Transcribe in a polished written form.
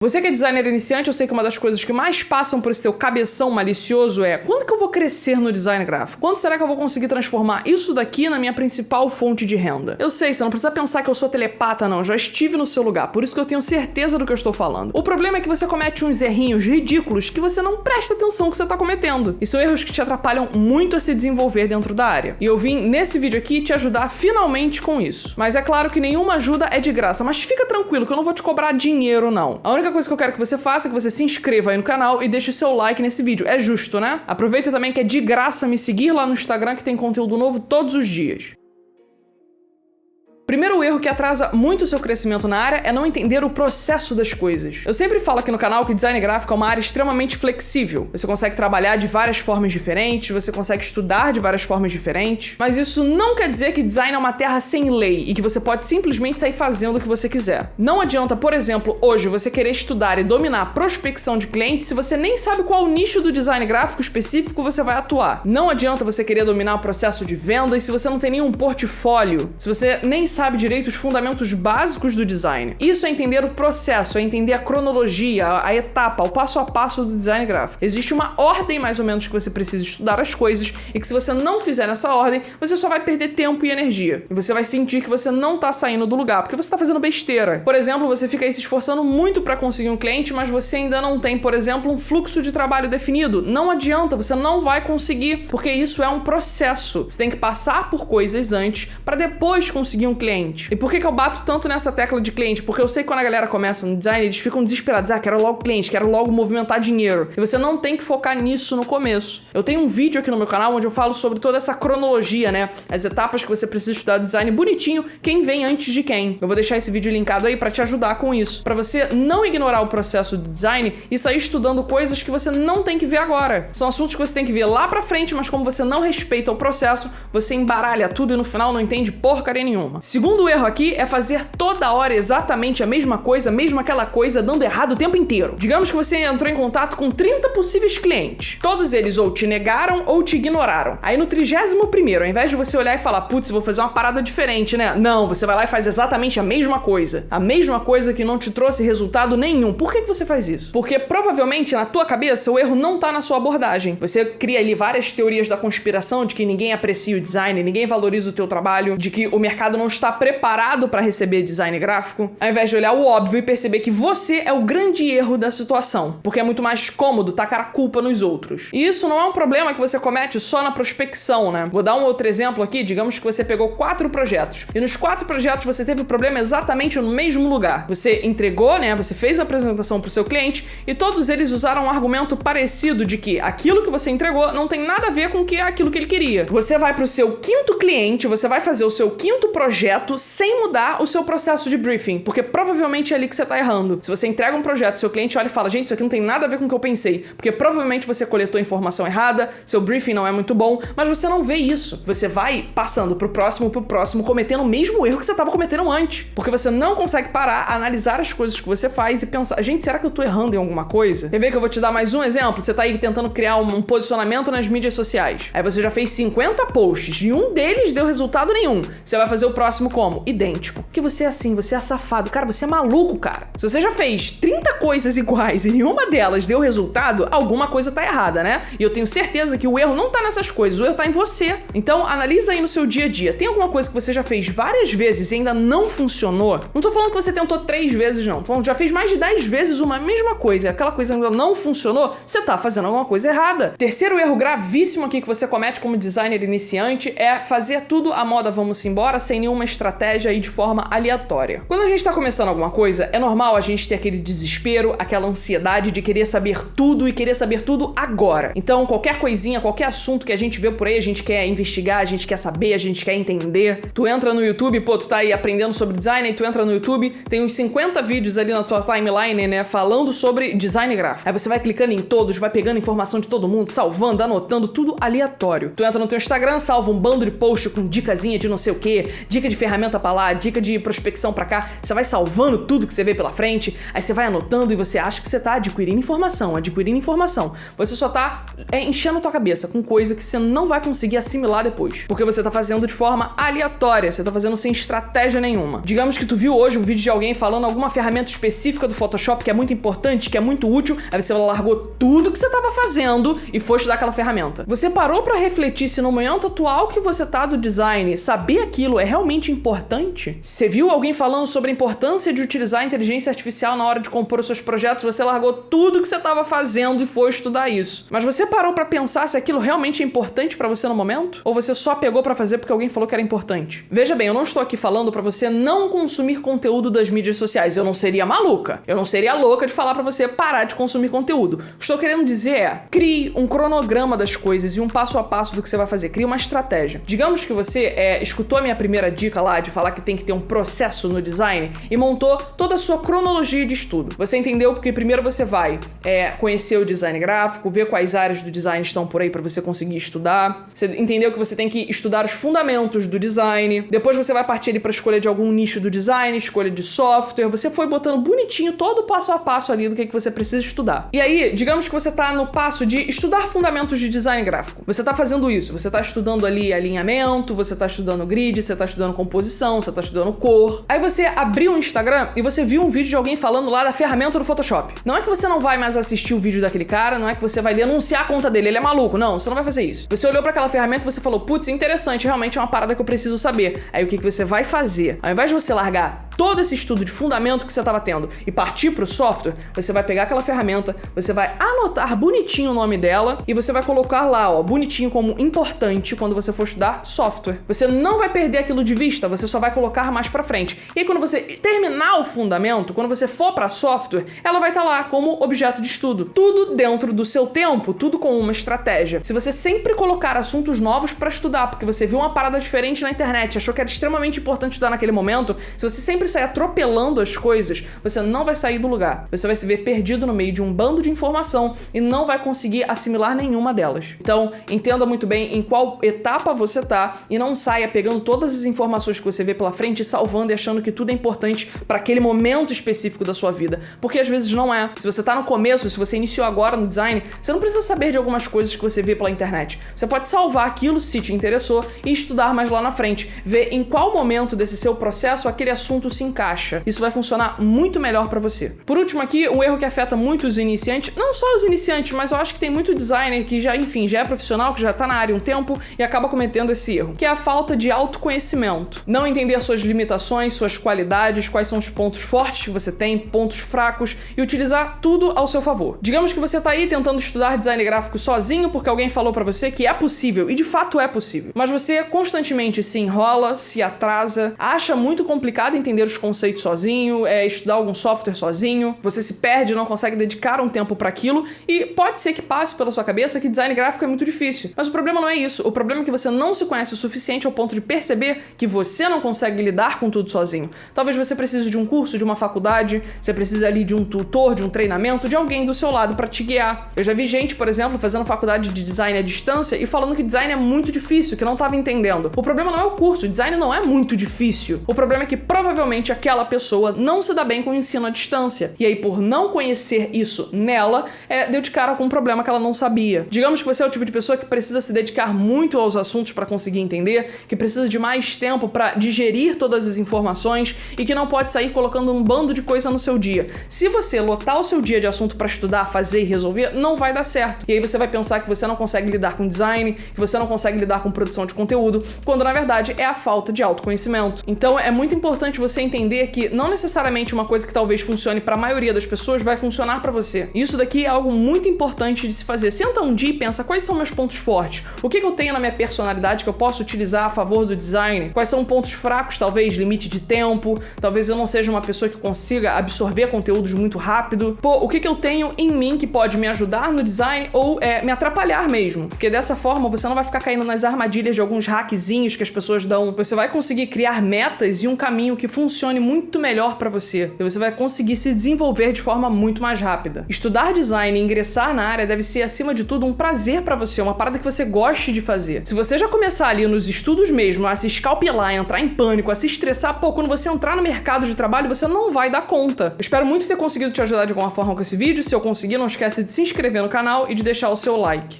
Você que é designer iniciante, eu sei que uma das coisas que mais passam por esse teu cabeção malicioso é: quando que eu vou crescer no design gráfico? Quando será que eu vou conseguir transformar isso daqui na minha principal fonte de renda? Eu sei, você não precisa pensar que eu sou telepata não, eu já estive no seu lugar, por isso que eu tenho certeza do que eu estou falando. O problema é que você comete uns errinhos ridículos que você não presta atenção que você está cometendo. E são erros que te atrapalham muito a se desenvolver dentro da área. E eu vim nesse vídeo aqui te ajudar finalmente com isso. Mas é claro que nenhuma ajuda é de graça, mas fica tranquilo que eu não vou te cobrar dinheiro não. A única coisa que eu quero que você faça é que você se inscreva aí no canal e deixe o seu like nesse vídeo. É justo, né? Aproveita também que é de graça me seguir lá no Instagram, que tem conteúdo novo todos os dias. Primeiro erro que atrasa muito o seu crescimento na área é não entender o processo das coisas. Eu sempre falo aqui no canal que design gráfico é uma área extremamente flexível. Você consegue trabalhar de várias formas diferentes, você consegue estudar de várias formas diferentes, mas isso não quer dizer que design é uma terra sem lei e que você pode simplesmente sair fazendo o que você quiser. Não adianta, por exemplo, hoje você querer estudar e dominar a prospecção de clientes se você nem sabe qual nicho do design gráfico específico você vai atuar. Não adianta você querer dominar o processo de vendas se você não tem nenhum portfólio, se você nem sabe direito os fundamentos básicos do design. Isso é entender o processo, é entender a cronologia, a etapa, o passo a passo do design gráfico. Existe uma ordem mais ou menos que você precisa estudar as coisas e que se você não fizer nessa ordem, você só vai perder tempo e energia. E você vai sentir que você não tá saindo do lugar, porque você tá fazendo besteira. Por exemplo, você fica aí se esforçando muito para conseguir um cliente, mas você ainda não tem, por exemplo, um fluxo de trabalho definido. Não adianta, você não vai conseguir, porque isso é um processo. Você tem que passar por coisas antes para depois conseguir um cliente. E por que eu bato tanto nessa tecla de cliente? Porque eu sei que quando a galera começa no design, eles ficam desesperados. Quero logo cliente, quero logo movimentar dinheiro. E você não tem que focar nisso no começo. Eu tenho um vídeo aqui no meu canal onde eu falo sobre toda essa cronologia, né? As etapas que você precisa estudar do design bonitinho, quem vem antes de quem. Eu vou deixar esse vídeo linkado aí pra te ajudar com isso. Pra você não ignorar o processo do design e sair estudando coisas que você não tem que ver agora. São assuntos que você tem que ver lá pra frente, mas como você não respeita o processo, você embaralha tudo e no final não entende porcaria nenhuma. Segundo erro aqui é fazer toda hora exatamente a mesma coisa, mesmo aquela coisa dando errado o tempo inteiro. Digamos que você entrou em contato com 30 possíveis clientes. Todos eles ou te negaram ou te ignoraram. Aí no 31º, ao invés de você olhar e falar, putz, vou fazer uma parada diferente, né? Não, você vai lá e faz exatamente a mesma coisa. A mesma coisa que não te trouxe resultado nenhum. Por que você faz isso? Porque provavelmente na tua cabeça o erro não tá na sua abordagem. Você cria ali várias teorias da conspiração de que ninguém aprecia o design, ninguém valoriza o teu trabalho, de que o mercado não está preparado para receber design gráfico, ao invés de olhar o óbvio e perceber que você é o grande erro da situação, porque é muito mais cômodo tacar a culpa nos outros. E isso não é um problema que você comete só na prospecção, né? Vou dar um outro exemplo aqui, digamos que você pegou 4 projetos, e nos 4 projetos você teve o problema exatamente no mesmo lugar. Você entregou, né? Você fez a apresentação para o seu cliente, e todos eles usaram um argumento parecido de que aquilo que você entregou não tem nada a ver com aquilo que ele queria. Você vai para o seu 5º cliente, você vai fazer o seu 5º projeto sem mudar o seu processo de briefing, porque provavelmente é ali que você tá errando. Se você entrega um projeto, seu cliente olha e fala, gente, isso aqui não tem nada a ver com o que eu pensei, porque provavelmente você coletou informação errada, seu briefing não é muito bom, mas você não vê isso. Você vai passando pro próximo, cometendo o mesmo erro que você tava cometendo antes, porque você não consegue parar, analisar as coisas que você faz e pensar, gente, será que eu tô errando em alguma coisa? Quer ver que eu vou te dar mais um exemplo? Você tá aí tentando criar um posicionamento nas mídias sociais. Aí você já fez 50 posts e um deles deu resultado nenhum. Você vai fazer o próximo como? Idêntico. Porque você é assim, você é safado. Cara, você é maluco, cara. Se você já fez 30 coisas iguais e nenhuma delas deu resultado, alguma coisa tá errada, né? E eu tenho certeza que o erro não tá nessas coisas, o erro tá em você. Então, analisa aí no seu dia a dia. Tem alguma coisa que você já fez várias vezes e ainda não funcionou? Não tô falando que você tentou 3 vezes, não. Tô falando que já fez mais de 10 vezes uma mesma coisa e aquela coisa ainda não funcionou, você tá fazendo alguma coisa errada. Terceiro erro gravíssimo aqui que você comete como designer iniciante é fazer tudo à moda vamos embora, sem nenhuma estratégia e de forma aleatória. Quando a gente tá começando alguma coisa, é normal a gente ter aquele desespero, aquela ansiedade de querer saber tudo e querer saber tudo agora. Então, qualquer coisinha, qualquer assunto que a gente vê por aí, a gente quer investigar, a gente quer saber, a gente quer entender. Tu entra no YouTube, tu tá aí aprendendo sobre design, e tu entra no YouTube, tem uns 50 vídeos ali na tua timeline, né, falando sobre design gráfico. Aí você vai clicando em todos, vai pegando informação de todo mundo, salvando, anotando, tudo aleatório. Tu entra no teu Instagram, salva um bando de post com dicasinha de não sei o que, dica de ferramenta pra lá, dica de prospecção pra cá, você vai salvando tudo que você vê pela frente, aí você vai anotando e você acha que você tá adquirindo informação. Você só tá enchendo a tua cabeça com coisa que você não vai conseguir assimilar depois, porque você tá fazendo de forma aleatória, você tá fazendo sem estratégia nenhuma. Digamos que tu viu hoje um vídeo de alguém falando alguma ferramenta específica do Photoshop que é muito importante, que é muito útil, aí você largou tudo que você tava fazendo e foi estudar aquela ferramenta. Você parou pra refletir se no momento atual que você tá do design, saber aquilo é realmente importante? Você viu alguém falando sobre a importância de utilizar a inteligência artificial na hora de compor os seus projetos, você largou tudo que você tava fazendo e foi estudar isso. Mas você parou pra pensar se aquilo realmente é importante pra você no momento? Ou você só pegou pra fazer porque alguém falou que era importante? Veja bem, eu não estou aqui falando pra você não consumir conteúdo das mídias sociais. Eu não seria maluca. Eu não seria louca de falar pra você parar de consumir conteúdo. O que estou querendo dizer é, crie um cronograma das coisas e um passo a passo do que você vai fazer. Crie uma estratégia. Digamos que você escutou a minha primeira dica lá de falar que tem que ter um processo no design e montou toda a sua cronologia de estudo. Você entendeu porque primeiro você vai conhecer o design gráfico, ver quais áreas do design estão por aí para você conseguir estudar. Você entendeu que você tem que estudar os fundamentos do design. Depois você vai partir ali para escolha de algum nicho do design, escolha de software. Você foi botando bonitinho todo o passo a passo ali do que você precisa estudar. E aí, digamos que você tá no passo de estudar fundamentos de design gráfico. Você tá fazendo isso, você tá estudando ali alinhamento, você tá estudando grid, você tá estudando composição, você tá estudando cor. Aí você abriu o Instagram e você viu um vídeo de alguém falando lá da ferramenta do Photoshop. Não é que você não vai mais assistir o vídeo daquele cara, não é que você vai denunciar a conta dele, ele é maluco. Não, você não vai fazer isso. Você olhou pra aquela ferramenta e você falou, putz, interessante, realmente é uma parada que eu preciso saber. Aí o que você vai fazer? Ao invés de você largar todo esse estudo de fundamento que você estava tendo e partir para o software, você vai pegar aquela ferramenta, você vai anotar bonitinho o nome dela e você vai colocar lá, ó, bonitinho como importante quando você for estudar software. Você não vai perder aquilo de vista, você só vai colocar mais para frente. E aí quando você terminar o fundamento, quando você for para software, ela vai estar lá como objeto de estudo. Tudo dentro do seu tempo, tudo com uma estratégia. Se você sempre colocar assuntos novos para estudar, porque você viu uma parada diferente na internet, achou que era extremamente importante estudar naquele momento, se você sempre sair atropelando as coisas, você não vai sair do lugar. Você vai se ver perdido no meio de um bando de informação e não vai conseguir assimilar nenhuma delas. Então, entenda muito bem em qual etapa você tá e não saia pegando todas as informações que você vê pela frente e salvando e achando que tudo é importante para aquele momento específico da sua vida. Porque às vezes não é. Se você tá no começo, se você iniciou agora no design, você não precisa saber de algumas coisas que você vê pela internet. Você pode salvar aquilo se te interessou e estudar mais lá na frente. Ver em qual momento desse seu processo aquele assunto se encaixa. Isso vai funcionar muito melhor para você. Por último aqui, um erro que afeta muito os iniciantes, não só os iniciantes, mas eu acho que tem muito designer que já é profissional, que já tá na área um tempo e acaba cometendo esse erro, que é a falta de autoconhecimento. Não entender suas limitações, suas qualidades, quais são os pontos fortes que você tem, pontos fracos e utilizar tudo ao seu favor. Digamos que você tá aí tentando estudar design gráfico sozinho porque alguém falou para você que é possível, e de fato é possível, mas você constantemente se enrola, se atrasa, acha muito complicado entender os conceitos sozinho, estudar algum software sozinho, você se perde, não consegue dedicar um tempo para aquilo e pode ser que passe pela sua cabeça que design gráfico é muito difícil. Mas o problema não é isso, o problema é que você não se conhece o suficiente ao ponto de perceber que você não consegue lidar com tudo sozinho. Talvez você precise de um curso, de uma faculdade, você precisa ali de um tutor, de um treinamento, de alguém do seu lado para te guiar. Eu já vi gente, por exemplo, fazendo faculdade de design à distância e falando que design é muito difícil, que não estava entendendo. O problema não é o curso, o design não é muito difícil. O problema é que provavelmente aquela pessoa não se dá bem com o ensino à distância. E aí, por não conhecer isso nela, deu de cara com um problema que ela não sabia. Digamos que você é o tipo de pessoa que precisa se dedicar muito aos assuntos para conseguir entender, que precisa de mais tempo para digerir todas as informações e que não pode sair colocando um bando de coisa no seu dia. Se você lotar o seu dia de assunto para estudar, fazer e resolver, não vai dar certo. E aí você vai pensar que você não consegue lidar com design, que você não consegue lidar com produção de conteúdo, quando na verdade é a falta de autoconhecimento. Então é muito importante você entender que não necessariamente uma coisa que talvez funcione para a maioria das pessoas vai funcionar para você. Isso daqui é algo muito importante de se fazer. Senta um dia e pensa quais são meus pontos fortes, o que eu tenho na minha personalidade que eu posso utilizar a favor do design, quais são pontos fracos, talvez limite de tempo, talvez eu não seja uma pessoa que consiga absorver conteúdos muito rápido. O que eu tenho em mim que pode me ajudar no design ou me atrapalhar mesmo, porque dessa forma você não vai ficar caindo nas armadilhas de alguns hackzinhos que as pessoas dão. Você vai conseguir criar metas e um caminho que funcione funcione muito melhor pra você e você vai conseguir se desenvolver de forma muito mais rápida. Estudar design e ingressar na área deve ser, acima de tudo, um prazer pra você, uma parada que você goste de fazer. Se você já começar ali nos estudos mesmo, a se escalpelar, entrar em pânico, a se estressar, quando você entrar no mercado de trabalho, você não vai dar conta. Eu espero muito ter conseguido te ajudar de alguma forma com esse vídeo. Se eu conseguir, não esquece de se inscrever no canal e de deixar o seu like.